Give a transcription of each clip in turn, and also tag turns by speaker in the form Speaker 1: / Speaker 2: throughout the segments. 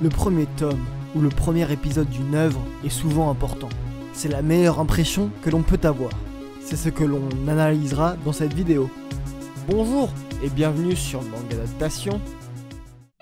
Speaker 1: Le premier tome ou le premier épisode d'une œuvre est souvent important. C'est la meilleure impression que l'on peut avoir. C'est ce que l'on analysera dans cette vidéo. Bonjour et bienvenue sur Manga Adaptation.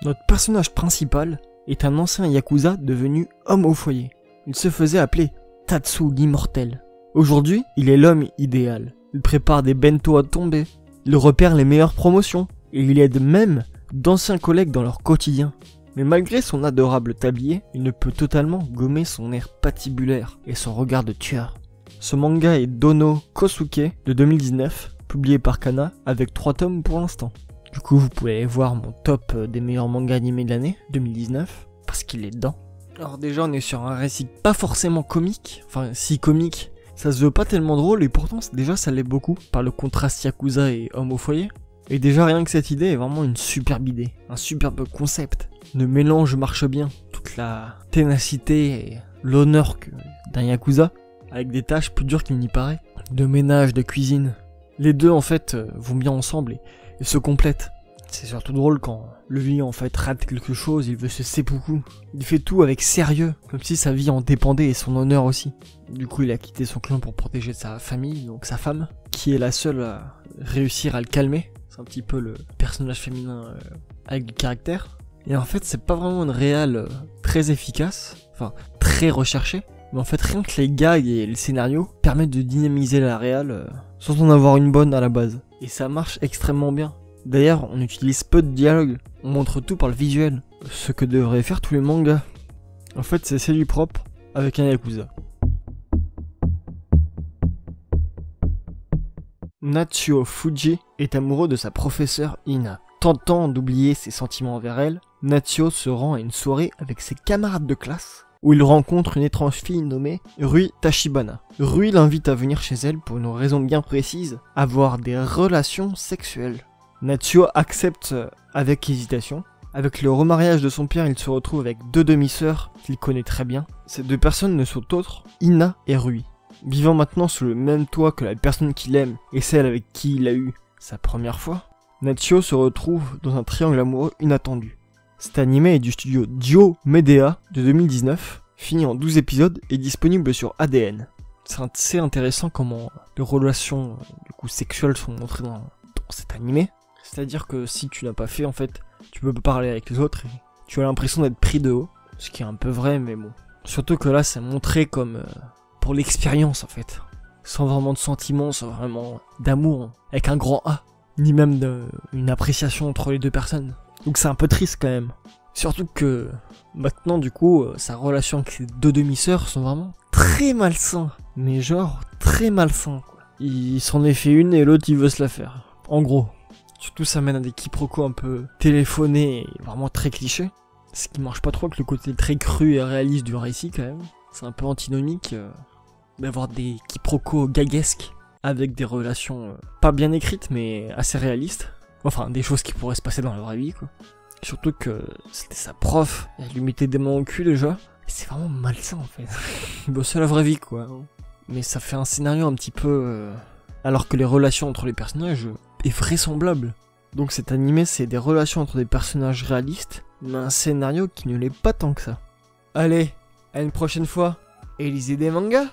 Speaker 1: Notre personnage principal est un ancien Yakuza devenu homme au foyer. Il se faisait appeler Tatsu l'immortel. Aujourd'hui, il est l'homme idéal. Il prépare des bento à tomber. Il repère les meilleures promotions. Et il aide même d'anciens collègues dans leur quotidien. Mais malgré son adorable tablier, il ne peut totalement gommer son air patibulaire et son regard de tueur. Ce manga est Dono Kosuke de 2019, publié par Kana, avec 3 tomes pour l'instant. Du coup, vous pouvez aller voir mon top des meilleurs mangas animés de l'année 2019, parce qu'il est dedans. Alors déjà, on est sur un récit pas forcément comique, enfin si comique, ça se veut pas tellement drôle, et pourtant déjà ça l'est beaucoup, par le contraste Yakuza et homme au foyer. Et déjà rien que cette idée est vraiment une superbe idée, un superbe concept. Le mélange marche bien, toute la ténacité et l'honneur d'un Yakuza, avec des tâches plus dures qu'il n'y paraît, de ménage, de cuisine. Les deux en fait vont bien ensemble et se complètent. C'est surtout drôle quand lui en fait rate quelque chose, il veut se seppuku. Il fait tout avec sérieux, comme si sa vie en dépendait et son honneur aussi. Du coup il a quitté son clan pour protéger sa famille, donc sa femme, qui est la seule à réussir à le calmer. C'est un petit peu le personnage féminin avec du caractère. Et en fait, c'est pas vraiment une réal très efficace, enfin très recherchée. Mais en fait, rien que les gags et le scénario permettent de dynamiser la réal sans en avoir une bonne à la base. Et ça marche extrêmement bien. D'ailleurs, on utilise peu de dialogue, on montre tout par le visuel. Ce que devraient faire tous les mangas. En fait, c'est du propre avec un Yakuza. Natsuo Fuji est amoureux de sa professeure Ina. Tentant d'oublier ses sentiments envers elle, Natsuo se rend à une soirée avec ses camarades de classe, où il rencontre une étrange fille nommée Rui Tachibana. Rui l'invite à venir chez elle pour une raison bien précise, avoir des relations sexuelles. Natsuo accepte avec hésitation. Avec le remariage de son père, il se retrouve avec 2 demi-sœurs qu'il connaît très bien. Ces 2 personnes ne sont autres, Ina et Rui. Vivant maintenant sous le même toit que la personne qu'il aime et celle avec qui il a eu sa première fois, Natsuo se retrouve dans un triangle amoureux inattendu. Cet animé est du studio Dio Medea de 2019, fini en 12 épisodes et disponible sur ADN. C'est assez intéressant comment les relations sexuelles sont montrées dans cet animé. C'est-à-dire que si tu n'as pas fait, en fait, tu peux parler avec les autres et tu as l'impression d'être pris de haut. Ce qui est un peu vrai, mais bon. Surtout que là, c'est montré comme pour l'expérience, en fait. Sans vraiment de sentiments, sans vraiment d'amour, avec un grand A. Ni même une appréciation entre les 2 personnes. Donc c'est un peu triste quand même. Surtout que maintenant, du coup, sa relation avec ses 2 demi-sœurs sont vraiment très malsains. Mais genre, très malsains, quoi. Il s'en est fait une et l'autre, il veut se la faire. En gros. Surtout ça mène à des quiproquos un peu téléphonés et vraiment très clichés. Ce qui marche pas trop avec le côté très cru et réaliste du récit quand même. C'est un peu antinomique d'avoir des quiproquos gaguesques avec des relations pas bien écrites mais assez réalistes. Enfin, des choses qui pourraient se passer dans la vraie vie, quoi. Surtout que c'était sa prof, elle lui mettait des mains au cul déjà. Et c'est vraiment malsain en fait. Bon, c'est la vraie vie, quoi. Mais ça fait un scénario un petit peu... alors que les relations entre les personnages est vraisemblable. Donc cet animé, c'est des relations entre des personnages réalistes, mais un scénario qui ne l'est pas tant que ça. Allez, à une prochaine fois, et lisez des mangas!